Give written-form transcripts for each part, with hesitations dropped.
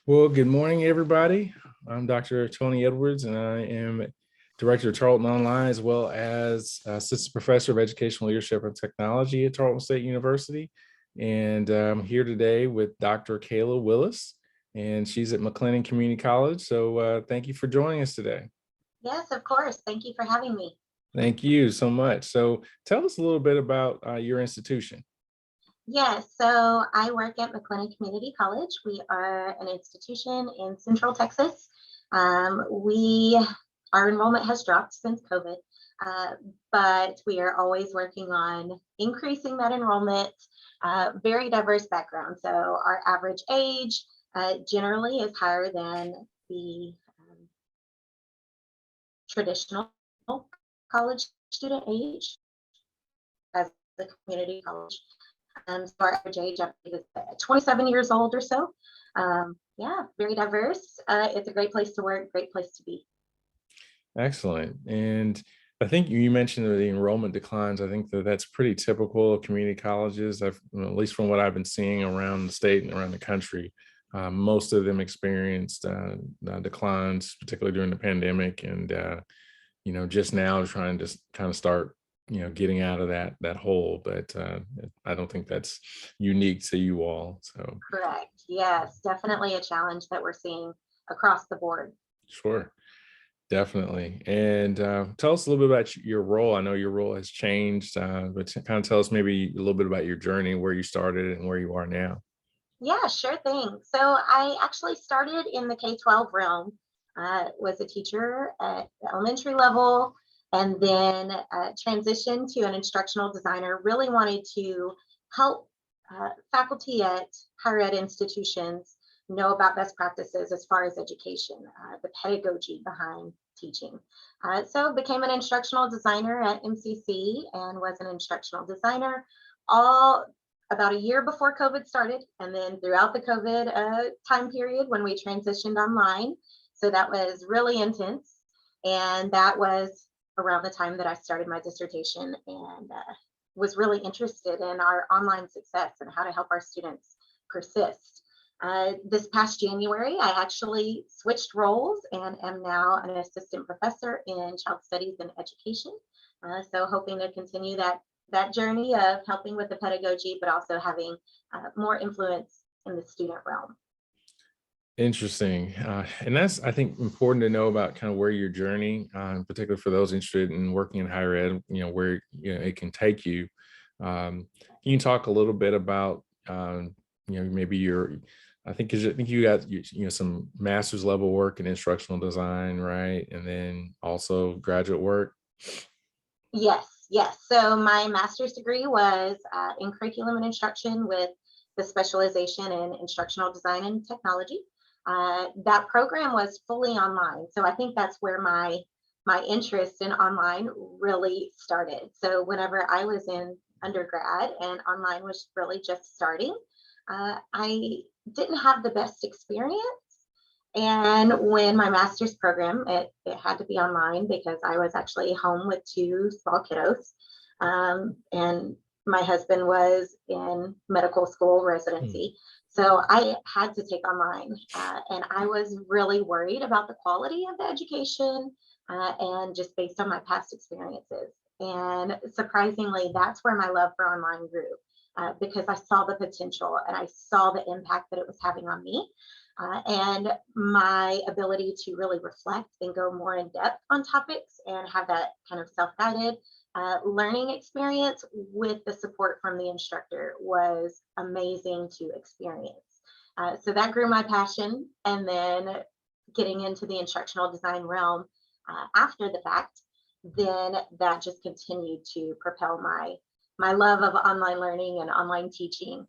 Well, good morning, everybody. I'm Dr. Tony Edwards, and I am Director of Tarleton Online, as well as Assistant Professor of Educational Leadership and Technology at Tarleton State University. And I'm here today with Dr. Kayla Willis, and she's at McLennan Community College. So thank you for joining us today. Yes, of course. Thank you for having me. Thank you so much. So tell us a little bit about your institution. Yes, so I work at McLennan Community College. We are an institution in Central Texas. Our enrollment has dropped since COVID, uh, but we are always working on increasing that enrollment. Very diverse background. So our average age generally is higher than the traditional college student age as the community college. So our average age, I believe, is 27 years old or so. Yeah, very diverse. It's a great place to work, great place to be. Excellent. And I think you mentioned the enrollment declines. I think that's pretty typical of community colleges. At least from what I've been seeing around the state and around the country, most of them experienced declines, particularly during the pandemic. And just now trying to kind of start, getting out of that hole. But I don't think that's unique to you all. So Correct. Yes, definitely a challenge that we're seeing across the board. sure. Definitely. And tell us a little bit about your role. I know your role has changed, but kind of tell us maybe a little bit about your journey, where you started and where you are now. Yeah, sure thing. So I actually started in the K-12 realm, was a teacher at the elementary level, and then transitioned to an instructional designer. Really wanted to help faculty at higher ed institutions know about best practices as far as education, the pedagogy behind teaching. So became an instructional designer at MCC and was an instructional designer all about a year before COVID started, and then throughout the COVID time period when we transitioned online. So that was really intense. And that was around the time that I started my dissertation and was really interested in our online success and how to help our students persist. This past January, I actually switched roles and am now an assistant professor in child studies and education. So hoping to continue that journey of helping with the pedagogy, but also having more influence in the student realm. Interesting. And that's, I think, important to know about kind of where your journey, in particular for those interested in working in higher ed, where it can take you. Can you talk a little bit about, maybe I think you got some master's level work in instructional design, right? And then also graduate work. Yes, yes. So my master's degree was in curriculum and instruction with the specialization in instructional design and technology. That program was fully online. So I think that's where my interest in online really started. So whenever I was in undergrad and online was really just starting, I didn't have the best experience. And when my master's program, it had to be online because I was actually home with two small kiddos. And my husband was in medical school residency. So I had to take online. And I was really worried about the quality of the education and just based on my past experiences. And surprisingly, that's where my love for online grew. Because I saw the potential and I saw the impact that it was having on me. And my ability to really reflect and go more in depth on topics and have that kind of self-guided learning experience with the support from the instructor was amazing to experience. So that grew my passion. And then getting into the instructional design realm after the fact, then that just continued to propel my love of online learning and online teaching,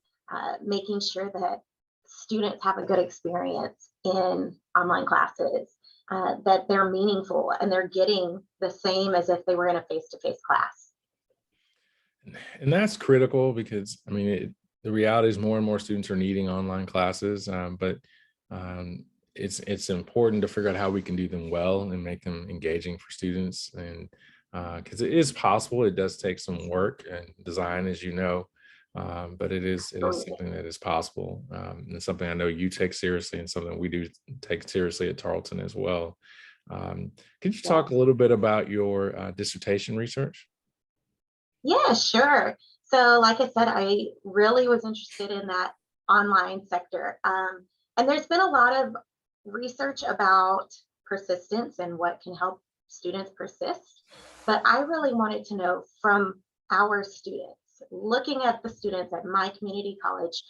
making sure that students have a good experience in online classes, that they're meaningful and they're getting the same as if they were in a face-to-face class. And that's critical because, the reality is more and more students are needing online classes, but it's important to figure out how we can do them well and make them engaging for students. And because it is possible, it does take some work and design, as you know. but it is Absolutely. something that is possible, and something I know you take seriously, and something we do take seriously at Tarleton as well. Could you talk a Yes. little bit about your dissertation research? Yeah, sure. So, like I said, I really was interested in that online sector. And there's been a lot of research about persistence and what can help students persist. But I really wanted to know from our students, looking at the students at my community college,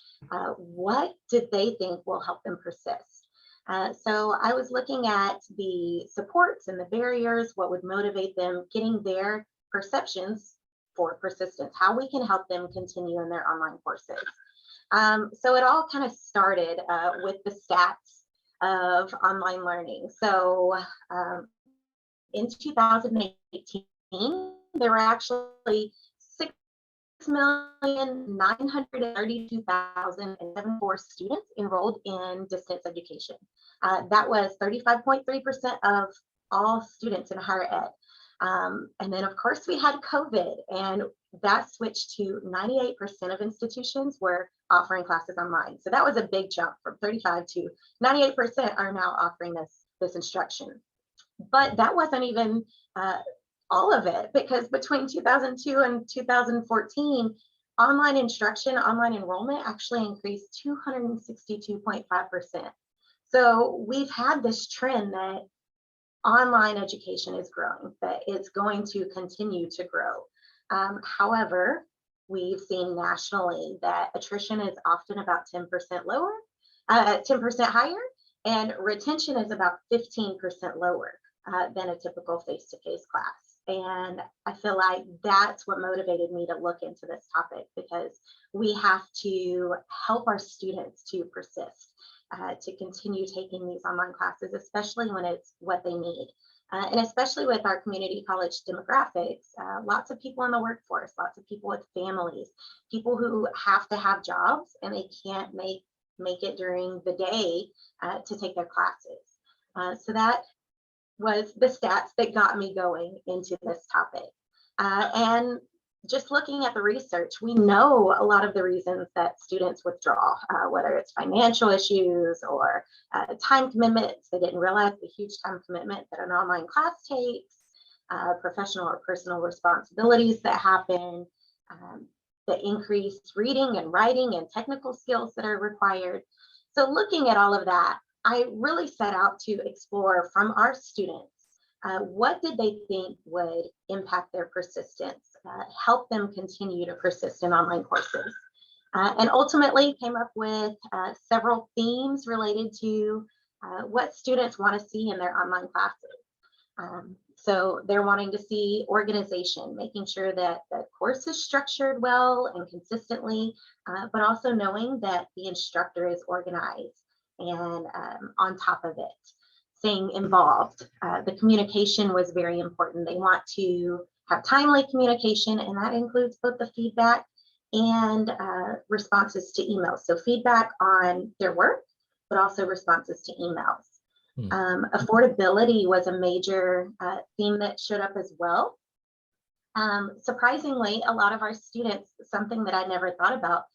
what did they think will help them persist? So I was looking at the supports and the barriers, what would motivate them, getting their perceptions for persistence, how we can help them continue in their online courses. So it all kind of started with the stats of online learning. So in 2018, there were actually 6,932,074 students enrolled in distance education. That was 35.3% of all students in higher ed. And then, of course, we had COVID, and that switched to 98% of institutions were offering classes online. So that was a big jump from 35 to 98% are now offering this instruction. But that wasn't even all of it, because between 2002 and 2014, online instruction, online enrollment actually increased 262.5%. So we've had this trend that online education is growing, that it's going to continue to grow. However, we've seen nationally that attrition is often about 10% lower, 10% higher, and retention is about 15% lower than a typical face-to-face class. And I feel like that's what motivated me to look into this topic, because we have to help our students to persist, to continue taking these online classes, especially when it's what they need. And especially with our community college demographics, lots of people in the workforce, lots of people with families, people who have to have jobs and they can't make it during the day to take their classes. So that was the stats that got me going into this topic. And just looking at the research, we know a lot of the reasons that students withdraw, whether it's financial issues or time commitments. They didn't realize the huge time commitment that an online class takes, professional or personal responsibilities that happen, the increased reading and writing and technical skills that are required. So looking at all of that, I really set out to explore from our students, what did they think would impact their persistence, help them continue to persist in online courses, and ultimately came up with several themes related to what students want to see in their online classes. So they're wanting to see organization, making sure that the course is structured well and consistently, but also knowing that the instructor is organized and on top of it, staying involved. The communication was very important. They want to have timely communication, and that includes both the feedback and responses to emails. So feedback on their work, but also responses to emails. Affordability was a major theme that showed up as well. Surprisingly, a lot of our students, something that I never thought about,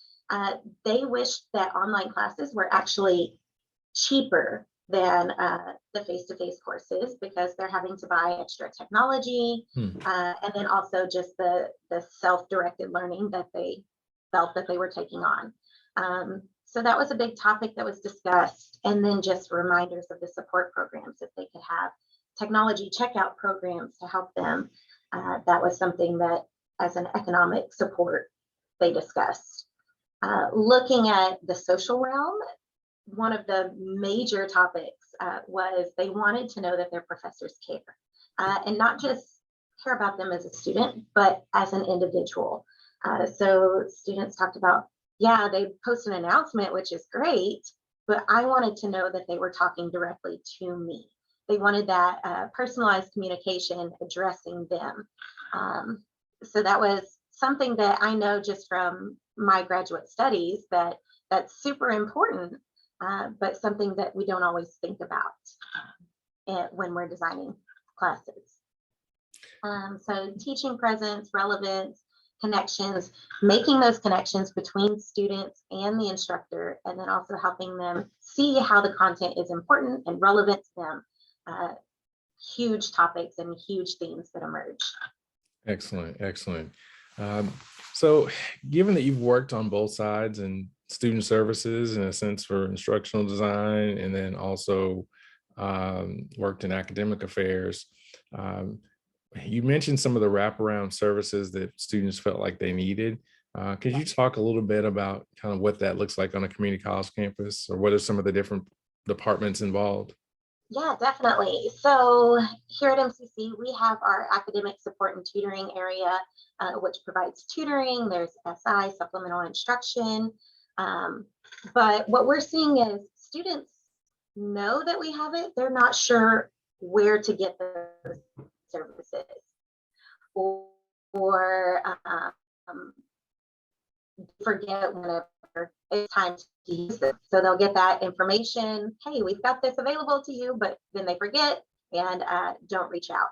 they wished that online classes were actually cheaper than the face-to-face courses, because they're having to buy extra technology, and then also just the self-directed learning that they felt that they were taking on. So that was a big topic that was discussed. And then just reminders of the support programs, if they could have technology checkout programs to help them. That was something that, as an economic support, they discussed. Looking at the social realm, one of the major topics was they wanted to know that their professors care, and not just care about them as a student, but as an individual. So students talked about, yeah, they post an announcement, which is great, but I wanted to know that they were talking directly to me. They wanted that personalized communication addressing them. So that was something that I know just from my graduate studies that's super important, but something that we don't always think about when we're designing classes. So teaching presence, relevance, connections, making those connections between students and the instructor, and then also helping them see how the content is important and relevant to them. Huge topics and huge themes that emerge. Excellent, excellent. Um, so, given that you've worked on both sides and student services in a sense for instructional design, and then also worked in academic affairs, um, you mentioned some of the wraparound services that students felt like they needed. Could you talk a little bit about kind of what that looks like on a community college campus, or what are some of the different departments involved? Yeah, definitely. So here at MCC, we have our academic support and tutoring area, which provides tutoring. There's SI, supplemental instruction. Um, but what we're seeing is students know that we have it. They're not sure where to get those services, or forget whenever it's time to use it. So they'll get that information. Hey, we've got this available to you, but then they forget and don't reach out.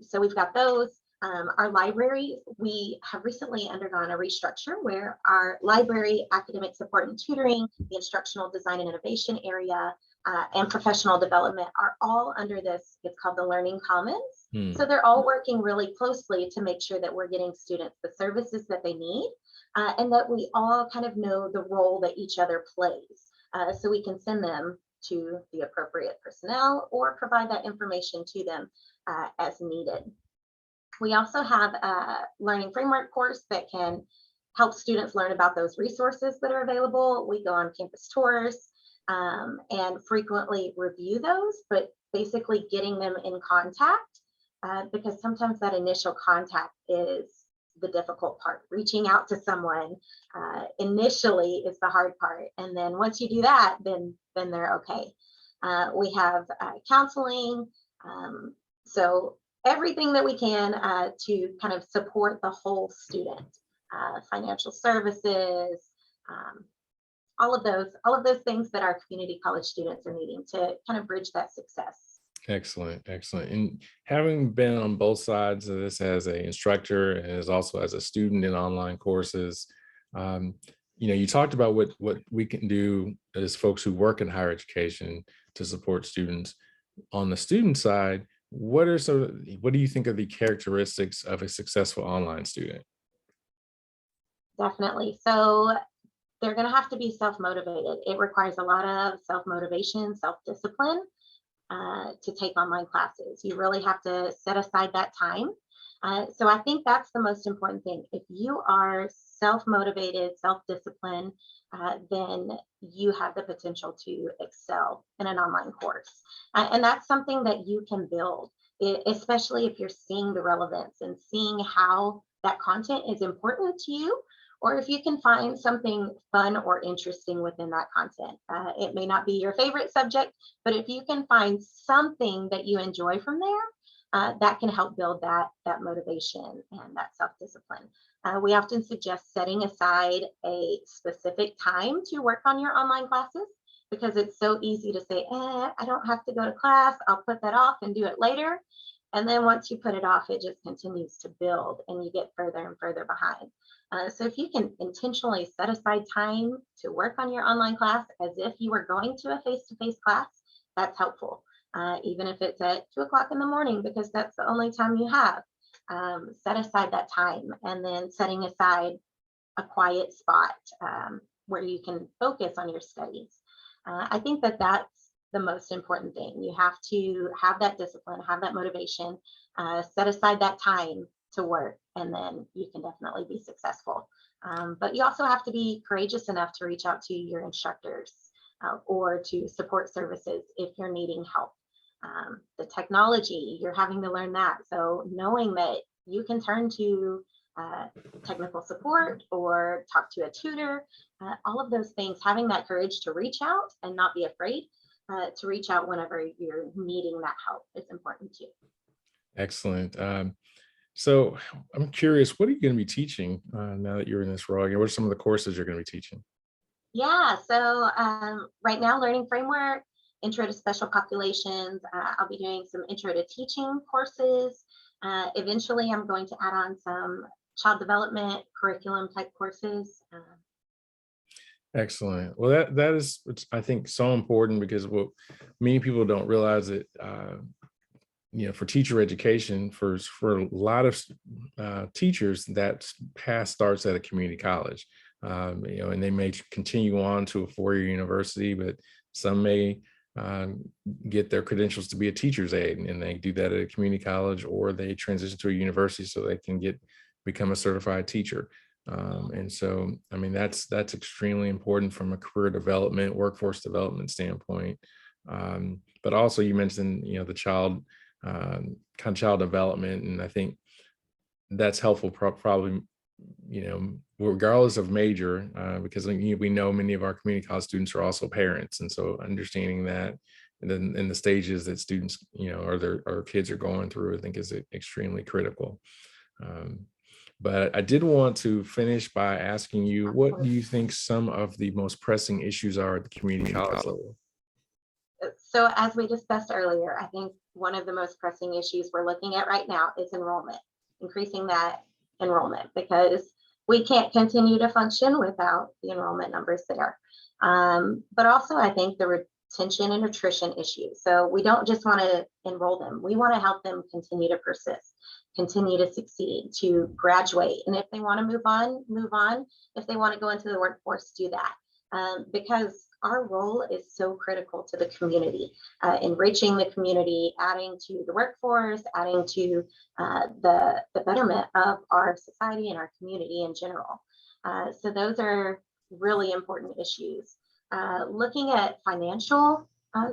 So we've got those. Our library, we have recently undergone a restructure where our library, academic support and tutoring, the instructional design and innovation area, and professional development are all under this. It's called the Learning Commons. So they're all working really closely to make sure that we're getting students the services that they need, and that we all kind of know the role that each other plays, so we can send them to the appropriate personnel or provide that information to them as needed. We also have a learning framework course that can help students learn about those resources that are available. We go on campus tours and frequently review those, but basically getting them in contact, because sometimes that initial contact is the difficult part. Reaching out to someone initially is the hard part, and then once you do that, then they're okay. We have counseling, so everything that we can to kind of support the whole student. Financial services, all of those things that our community college students are needing to kind of bridge that success. Excellent, excellent. And having been on both sides of this as an instructor and as also as a student in online courses, um, you talked about what we can do as folks who work in higher education to support students. On the student side, what do you think are the characteristics of a successful online student? Definitely. So they're going to have to be self-motivated. It requires a lot of self-motivation, self-discipline to take online classes. You really have to set aside that time. So I think that's the most important thing. If you are self-motivated, self-disciplined, then you have the potential to excel in an online course. And that's something that you can build, especially if you're seeing the relevance and seeing how that content is important to you, or if you can find something fun or interesting within that content. It may not be your favorite subject, but if you can find something that you enjoy from there, that can help build that motivation and that self-discipline. We often suggest setting aside a specific time to work on your online classes, because it's so easy to say, I don't have to go to class, I'll put that off and do it later. And then once you put it off, it just continues to build and you get further and further behind. So if you can intentionally set aside time to work on your online class as if you were going to a face-to-face class, that's helpful. Even if it's at 2 o'clock in the morning, because that's the only time you have. Set aside that time, and then setting aside a quiet spot where you can focus on your studies. I think that that's the most important thing. You have to have that discipline, have that motivation, set aside that time to work, and then you can definitely be successful. But you also have to be courageous enough to reach out to your instructors or to support services if you're needing help. The technology, you're having to learn that. So knowing that you can turn to technical support or talk to a tutor, all of those things, having that courage to reach out and not be afraid to reach out whenever you're needing that help is important too. Excellent. So I'm curious, what are you going to be teaching now that you're in this role? What are some of the courses you're going to be teaching? Yeah, so right now, learning framework, intro to special populations. I'll be doing some intro to teaching courses. Eventually, I'm going to add on some child development, curriculum type courses. Excellent. Well, that is, it's, I think, so important because what many people don't realize that for teacher education, for a lot of teachers, that path starts at a community college. And they may continue on to a four-year university, but some may uh, get their credentials to be a teacher's aide, and they do that at a community college, or they transition to a university so they can become a certified teacher. And so, I mean, that's extremely important from a career development, workforce development standpoint. But also, you mentioned, the kind of child development, and I think that's helpful, probably, regardless of major, because we know many of our community college students are also parents, and so understanding that, and then in the stages that students, or kids are going through, I think is extremely critical. Um, but I did want to finish by asking you, what do you think some of the most pressing issues are at the community college level? So as we discussed earlier, I think one of the most pressing issues we're looking at right now is enrollment, increasing that enrollment, because we can't continue to function without the enrollment numbers there. But also, I think the retention and attrition issues. So we don't just want to enroll them. We want to help them continue to persist, continue to succeed, to graduate. And if they want to move on, move on. If they want to go into the workforce, do that. Because our role is so critical to the community, enriching the community, adding to the workforce, adding to the betterment of our society and our community in general. So those are really important issues. Looking at financial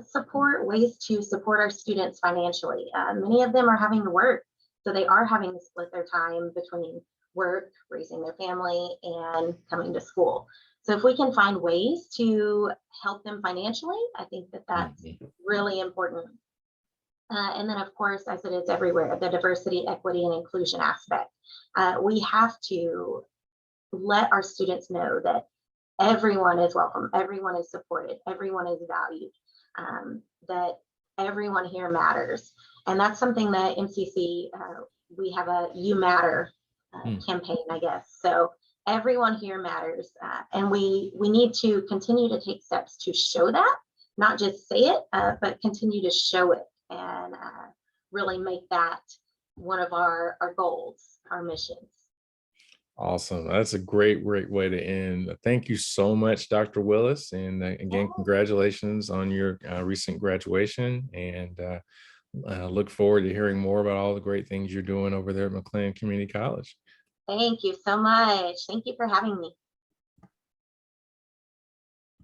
support, ways to support our students financially. Many of them are having to work, so they are having to split their time between work, raising their family, and coming to school. So if we can find ways to help them financially, I think that that's really important. And then, of course, as it is everywhere, the diversity, equity, and inclusion aspect. We have to let our students know that everyone is welcome, everyone is supported, everyone is valued, that everyone here matters. And that's something that MCC, we have a You Matter campaign, I guess. So everyone here matters, and we need to continue to take steps to show that, not just say it, but continue to show it, and really make that one of our goals, our missions. Awesome. That's a great way to end. Thank you so much, Dr. Willis. And again, congratulations on your recent graduation. And look forward to hearing more about all the great things you're doing over there at McLennan Community College. Thank you so much. Thank you for having me.